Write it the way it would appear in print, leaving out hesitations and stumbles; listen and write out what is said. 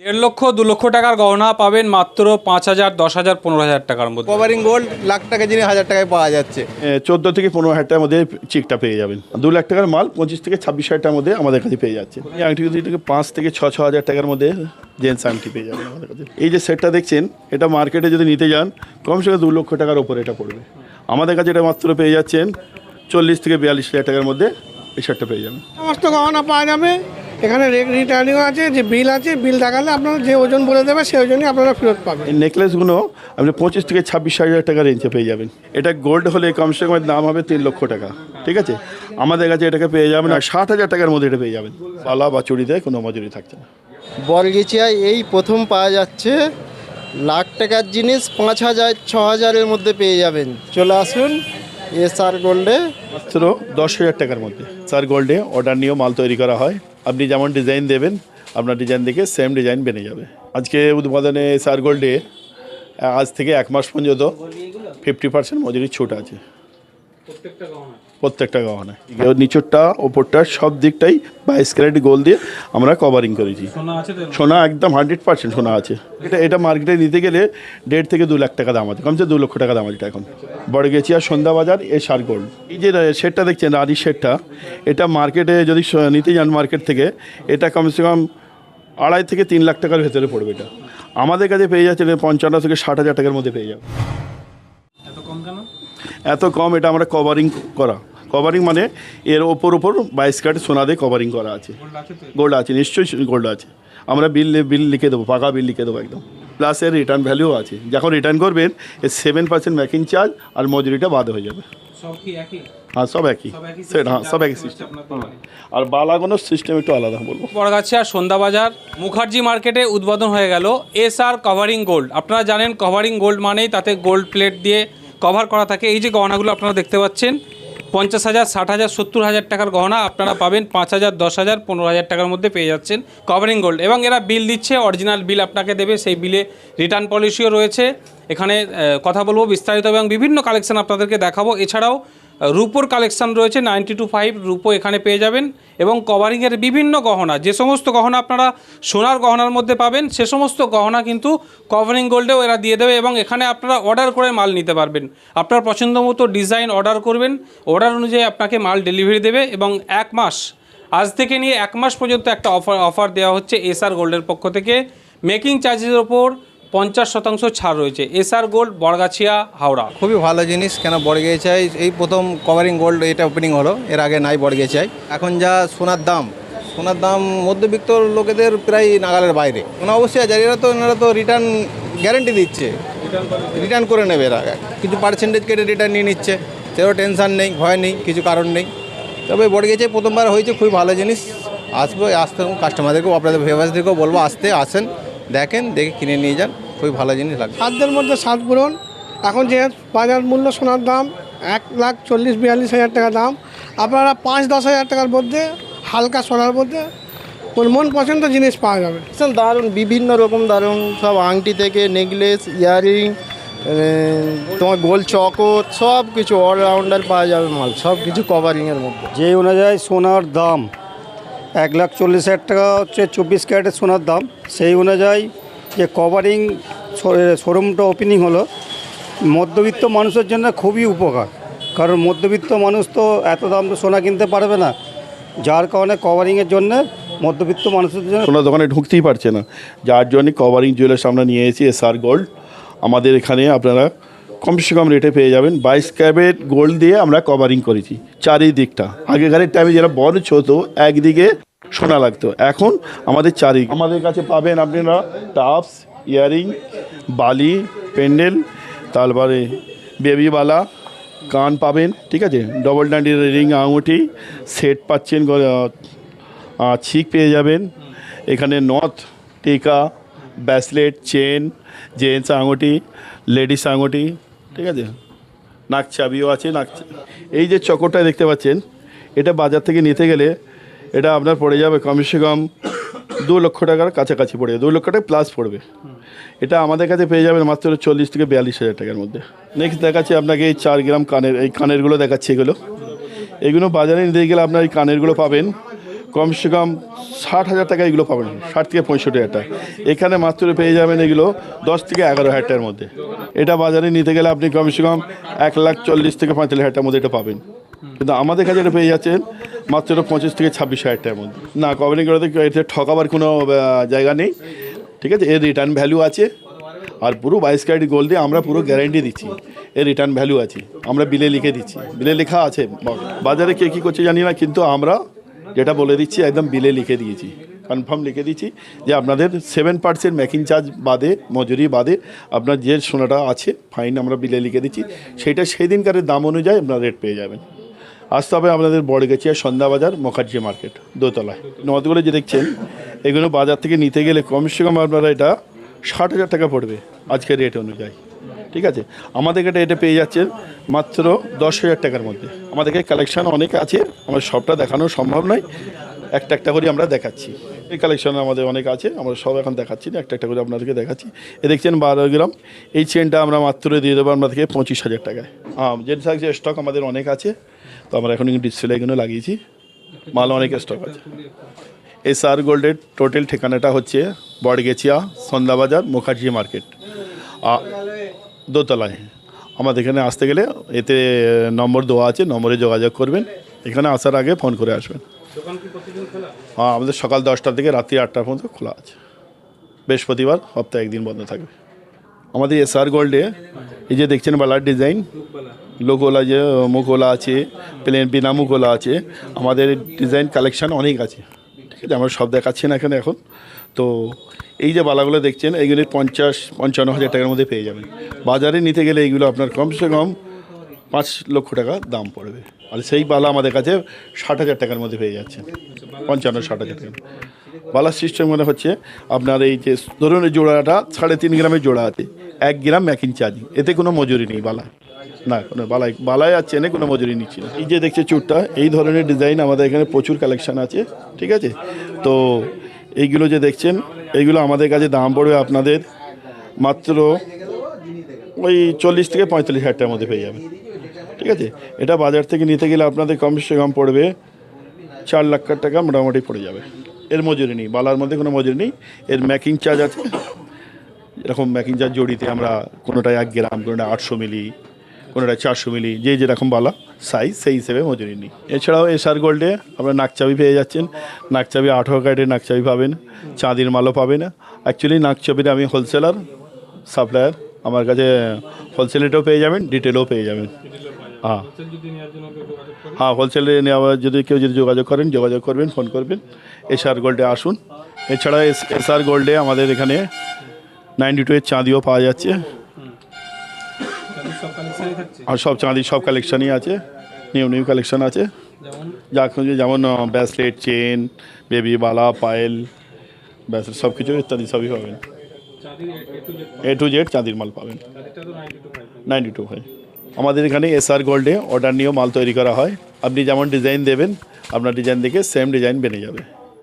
1.5 লক্ষ 2 লক্ষ টাকার গহনা পাবেন মাত্র 5,000, 10,000, 15,000 টাকার মধ্যে। কভারিং গোল্ড লাখ টাকা জিনিস 1,000 টাকায় পাওয়া যাচ্ছে। 14 থেকে 15,000 টাকার মধ্যে চিকটা পেয়ে যাবেন। 2 লাখ টাকার মাল 25 থেকে 26,000 টাকার মধ্যে আমাদের কাছে পেয়ে যাচ্ছে। এই আংটি থেকে 5 থেকে 6,000 টাকার মধ্যে জেন্টস আংটি পেয়ে যাবেন আমাদের কাছে। এই যে সেটটা দেখছেন, এটা মার্কেটে যদি নিতে যান কমসে কম 2 লক্ষ টাকার ওপরে এটা পড়বে। আমাদের কাছে এটা মাত্র পেয়ে যাচ্ছেন 40 থেকে 42,000 টাকার মধ্যে এই সেটটা পেয়ে যাবেন। সমস্ত গহনা পাওয়া যাবে এখানে। রিটার্নিং আছে, যে বিল আছে, বিল দেখালে আপনারা যে ওজন বলে দেবে সেই ওজনই আপনারা ফেরত পাবেন। এই নেকলেসগুলো আপনি 25 থেকে 26,000 টাকা রেঞ্জে পেয়ে যাবেন। এটা গোল্ড হলে কমসে কম দাম হবে 3 লক্ষ টাকা, ঠিক আছে। আমাদের কাছে এটাকে পেয়ে যাবেন আর 60,000 টাকার মধ্যে এটা পেয়ে যাবেন। পালা বা চুড়িতে কোনো মজুরি থাকছে না। বলগেছিয়ায় এই প্রথম পাওয়া যাচ্ছে লাখ টাকার জিনিস 5,000 6,000-এর মধ্যে পেয়ে যাবেন। চলে আসুন এসআর গোল্ডে। মাত্র 10,000 টাকার মধ্যে স্যার গোল্ডে অর্ডার নিয়েও মাল তৈরি করা হয়। আপনি যেমন ডিজাইন দেবেন আপনার ডিজাইন দেখে সেম ডিজাইন বেনে যাবে। আজকে উদ্বোধনে স্যার গোল্ডে আজ থেকে 1 মাস পর্যন্ত 50% মজুরি ছুট আছে প্রত্যেকটা গহনায়। নিচরটা ওপরটা সব দিকটাই 22 ক্যারেট গোল্ড দিয়ে আমরা কভারিং করেছি। সোনা একদম 100% সোনা আছে। এটা মার্কেটে নিতে গেলে 1.5 থেকে 2 লাখ টাকা দাম আছে, কমসে 2 লক্ষ টাকা দাম আছে এখন। বড়গেছিয়া সন্ধ্যা বাজার এসআর গোল্ড। এই যে শেডটা দেখছেন রানি শেডটা, এটা মার্কেটে যদি নিতে যান মার্কেট থেকে এটা কমসে কম 2.5 থেকে 3 লাখ টাকার ভেতরে পড়বে। এটা আমাদের কাছে পেয়ে যাচ্ছে 55 থেকে 60,000 টাকার মধ্যে পেয়ে যাবে। এত কম এটা আমরা কভারিং করা। কভারিং মানে এর ওপর 22 ক্যারেট সোনা দিয়ে কভারিং করা আছে। গোল্ড আছে, নিশ্চয়ই গোল্ড আছে। আমরা বিল লিখে দেবো, পাকা বিল লিখে দেবো একদম। প্লাস এর রিটার্ন ভ্যালুও আছে। যখন রিটার্ন করবেন এর 7% মেকিং চার্জ আর মজুরিটা বাদ হয়ে যাবে। হ্যাঁ সব একই সেট, হ্যাঁ সব একই সিস্টেম। আর বালাগোনোর সিস্টেম একটু আলাদা বলবো। বড়গাছিয়া সন্ধ্যাবাজার মুখার্জি মার্কেটে উদ্বোধন হয়ে গেল এসআর কভারিং গোল্ড। আপনারা জানেন কভারিং গোল্ড মানেই তাতে গোল্ড প্লেট দিয়ে কভার করা থাকে। এই যে গহনাগুলো আপনারা দেখতে পাচ্ছেন 50,000, 60,000, 70,000 টাকার গহনা আপনারা পাবেন 5,000, 10,000, 15,000 টাকার মধ্যে পেয়ে যাচ্ছেন কভারিং গোল্ড। এবং এরা বিল দিচ্ছে, অরিজিনাল বিল আপনাকে দেবে, সেই বিলে রিটার্ন পলিসিও রয়েছে। এখানে কথা বলবো বিস্তারিত এবং বিভিন্ন কালেকশান আপনাদেরকে দেখাবো। এছাড়াও রূপোর কালেকশান রয়েছে 92.5 রূপো এখানে পেয়ে যাবেন। এবং কভারিংয়ের বিভিন্ন গহনা, যে সমস্ত গহনা আপনারা সোনার গহনার মধ্যে পাবেন সে সমস্ত গহনা কিন্তু কভারিং গোল্ডেও এরা দিয়ে দেবে। এবং এখানে আপনারা অর্ডার করে মাল নিতে পারবেন। আপনার পছন্দ মতো ডিজাইন অর্ডার করবেন, অর্ডার অনুযায়ী আপনাকে মাল ডেলিভারি দেবে। এবং 1 মাস, আজ থেকে নিয়ে 1 মাস পর্যন্ত একটা অফার দেওয়া হচ্ছে এসআর গোল্ডের পক্ষ থেকে। মেকিং চার্জের ওপর 50% ছাড় রয়েছে। SR gold, Bargachhia, Howrah. খুবই ভালো জিনিস। কেন বড়গেছিয়ায় এই প্রথম কভারিং গোল্ড এটা ওপেনিং হলো, এর আগে নাই বড়গেছিয়ায়। এখন যা সোনার দাম মধ্যবিত্ত লোকেদের প্রায় নাগালের বাইরে। অবশ্যই আছে, এনারা তো রিটার্ন গ্যারেন্টি দিচ্ছে, রিটার্ন করে নেবে। এরা কিছু পার্সেন্টেজ কেটে রিটার্ন নিয়ে নিচ্ছে, সেও টেনশন নেই, ভয় নেই, কিছু কারণ নেই। তবে বড়গেছিয়ায় প্রথমবার হয়েছে, খুবই ভালো জিনিস। আসতে কাস্টমারদেরকেও, আপনাদের ভিউয়ার্সদেরকেও বলবো আসেন, দেখে কিনে নিয়ে যান। খুবই ভালো জিনিস লাগে। সাধ্যের মধ্যে সাত পূরণ। এখন যে বাজার মূল্য সোনার দাম 1,40,42,000 টাকা দাম, আপনারা 5-10,000 টাকার মধ্যে হালকা সোনার মধ্যে মন পছন্দ জিনিস পাওয়া যাবে। দারুণ, বিভিন্ন রকম দারুণ সব আংটি থেকে নেকলেস, ইয়াররিং, তোমার গোল চকর, সব কিছু অলরাউন্ডার পাওয়া যাবে মাল, সব কিছু কভারিংয়ের মধ্যে। যে অনুযায়ী সোনার দাম 1,40,000 টাকা হচ্ছে 24 ক্যারেটের সোনার দাম, সেই অনুযায়ী যে কভারিং শোরুমটা ওপেনিং হলো মধ্যবিত্ত মানুষের জন্য খুবই উপকার। কারণ মধ্যবিত্ত মানুষ তো এত দাম তো সোনা কিনতে পারবে না, যার কারণে কভারিংয়ের জন্য মধ্যবিত্ত মানুষের জন্য সোনার দোকানে ঢুকতেই পারছে না, যার জন্য কভারিং জুয়েলার্স আমরা নিয়ে এসেছি এসআর গোল্ড। আমাদের এখানে আপনারা কমসে কম রেটে পেয়ে যাবেন। 22 ক্যারেট গোল্ড দিয়ে আমরা কভারিং করেছি চারিদিকটা। আগেকার টাইমে যারা বড় ছোট একদিকে সোনা লাগতো, এখন আমাদের আমাদের কাছে পাবেন আপনারা টাপস, ইয়ারিং, বালি, পেন্ডেল, তারপরে বেবিবালা, কান পাবেন, ঠিক আছে, ডবল ডান্ডির রিং, আঙুঠি সেট পাচ্ছেন, ছিক পেয়ে যাবেন। এখানে নথ, টিকা, ব্রেসলেট, চেন, জেন্টস আঙুঠি, লেডিস আঙুঠি, ঠিক আছে, নাক চাবিও আছে। এই যে চকরটা দেখতে পাচ্ছেন, এটা বাজার থেকে নিতে গেলে এটা আপনার পড়ে যাবে কমসে কম 2 লক্ষ টাকার কাছাকাছি পড়ে যাবে, 2 লক্ষ টাকা প্লাস পড়বে। এটা আমাদের কাছে পেয়ে যাবেন মাত্র 40 থেকে 42,000 টাকার মধ্যে। নেক্সট দেখাচ্ছি আপনাকে এই 4 গ্রাম কানের, এই কানেরগুলো দেখাচ্ছি। এগুলো বাজারে নিতে গেলে আপনার এই কানেরগুলো পাবেন কমসে কম 60,000 টাকা এগুলো পাবেন, 60 থেকে 65,000 টাকা। এখানে মাত্র পেয়ে যাবেন এগুলো 10 থেকে 11,000 টাকার মধ্যে। এটা বাজারে নিতে গেলে আপনি কমসে কম 1,40,000 থেকে 45,000 টাকার মধ্যে এটা পাবেন, কিন্তু আমাদের কাছে এটা পেয়ে যাচ্ছেন মাত্র 25 থেকে 26,000 টাকার মধ্যে। না, কভারিং করাতে এতে ঠকাবার কোনো জায়গা নেই, ঠিক আছে। এর রিটার্ন ভ্যালু আছে, আর পুরো 22 ক্যারেট গোল্ড দিয়ে আমরা পুরো গ্যারান্টি দিচ্ছি, এর রিটার্ন ভ্যালু আছে, আমরা বিলে লিখে দিচ্ছি, বিলে লেখা আছে। বাজারে কে কী করছে জানি না, কিন্তু আমরা যেটা বলে দিচ্ছি একদম বিলে লিখে দিয়েছি, কনফার্ম লিখে দিচ্ছি যে আপনাদের 7% মেকিং চার্জ বাদে, মজুরি বাদে আপনার যে সোনাটা আছে ফাইন আমরা বিলে লিখে দিচ্ছি, সেইটা সেই দিনকারের দাম অনুযায়ী আপনার রেট পেয়ে যাবেন। আসতে হবে আপনাদের বড়গেছিয়া সন্ধ্যাবাজার মুখার্জি মার্কেট দোতলায়। নদগুলো যে দেখছেন এগুলো বাজার থেকে নিতে গেলে কমসে কম আপনারা এটা 60,000 টাকা পড়বে আজকের রেট অনুযায়ী, ঠিক আছে। আমাদের কাছে এটা পেয়ে যাচ্ছেন মাত্র 10,000 টাকার মধ্যে। আমাদের কাছে কালেকশান অনেক আছে, আমার সবটা দেখানো সম্ভব নয়, একটা একটা করে আমরা দেখাচ্ছি। এই কালেকশান আমাদের অনেক আছে, আমরা সব এখন দেখাচ্ছি না, একটা একটা করে আপনাদেরকে দেখাচ্ছি। এ দেখছেন 12 গ্রাম, এই চেনটা আমরা মাত্র দিয়ে দেবো আপনাদেরকে 25,000 টাকায়। যেটা থাকছে স্টক আমাদের অনেক আছে, তো আমরা এখন ডিসপ্লে এগুলো লাগিয়েছি, মাল অনেক স্টক আছে। SR গোল্ডের টোটাল ঠিকানাটা হচ্ছে বড়গেছিয়া সন্ধ্যাবাজার মুখার্জি মার্কেট দোতলায়। আমাদের এখানে আসতে গেলে এতে নম্বর দেওয়া আছে, নম্বরে যোগাযোগ করবেন, এখানে আসার আগে ফোন করে আসবেন। হ্যাঁ, আমাদের সকাল 10টা থেকে রাত্রি 8টা পর্যন্ত খোলা আছে, বৃহস্পতিবার সপ্তাহে একদিন বন্ধ থাকবে। আমাদের SR গোল্ডে এই যে দেখছেন বালার ডিজাইন, লোকওয়ালা যে মুখওয়ালা আছে, প্লেন বিনা মুখওয়ালা আছে, আমাদের ডিজাইন কালেকশান অনেক আছে, ঠিক আছে। আমরা সব দেখাচ্ছি না এখানে এখন। তো এই যে বালাগুলো দেখছেন এইগুলি 50-55 হাজার টাকার মধ্যে পেয়ে যাবেন। বাজারে নিতে গেলে এইগুলো আপনার কমসে কম 5 লক্ষ টাকা দাম পড়বে, আর সেই বালা আমাদের কাছে 60,000 টাকার মধ্যে পেয়ে যাচ্ছে, 55-60,000 টাকা। বালার সিস্টেম মনে হচ্ছে আপনার এই যে ধরুন এই জোড়াটা 3.5 গ্রামের জোড়া আছে, 1 গ্রাম মেকিং চার্জ, এতে কোনো মজুরি নেই বালা, না কোনো বালায় আর চেনে কোনো মজুরি নিচ্ছি না। এই যে দেখছে চুটটা, এই ধরনের ডিজাইন আমাদের এখানে প্রচুর কালেকশান আছে, ঠিক আছে। তো এইগুলো যে দেখছেন এইগুলো আমাদের কাছে দাম পড়বে আপনাদের মাত্র ওই 40 থেকে 45,000 টাকার মধ্যে পেয়ে যাবেন, ঠিক আছে। এটা বাজার থেকে নিতে গেলে আপনাদের কমসে কম পড়বে 4 লাখ টাকা মোটামুটি পড়ে যাবে। এর মজুরি নেই, বালার মধ্যে কোনো মজুরি নেই, এর মেকিং চার্জ আছে। এরকম মেকিং চার্জ জড়িতে আমরা কোনোটায় 1 গ্রাম, কোনোটা 800 মিলি, কোনোটা 400 মিলি, যে যেরকম বালা সাইজ সেই হিসেবে মজুরি নিই। এছাড়াও SR গোল্ডে আপনার নাকচাবি পেয়ে যাচ্ছেন, নাকচাবি 18 ক্যারেটের নাকচাবি পাবেন, চাঁদির মালও পাবেন। অ্যাকচুয়ালি নাকচাবির আমি হোলসেলার সাপ্লায়ার, আমার কাছে হোলসেলেটাও পেয়ে যাবেন, ডিটেলও পেয়ে যাবেন। হ্যাঁ হ্যাঁ, হোলসেলে নেওয়া যদি কেউ যদি যোগাযোগ করেন, যোগাযোগ করবেন, ফোন করবেন, SR গোল্ডে আসুন। এছাড়া SR গোল্ডে আমাদের এখানে 92 এর চাঁদিও পাওয়া যাচ্ছে, আর সব চাঁদির সব কালেকশানই আছে, নিউ কালেকশান আছে, যা খুঁজে, যেমন ব্রেসলেট, চেন, বেবি বালা, পায়েল, ব্রেসলেট সব কিছু ইত্যাদি সবই পাবেন। A to Z চাঁদির মাল পাবেন, 92 হয়। আমাদের এখানে SR গোল্ডে অর্ডার নিয়েও মাল তৈরি করা হয়, আপনি যেমন ডিজাইন দেবেন আপনার ডিজাইন দেখে সেম ডিজাইন বেরিয়ে যাবে।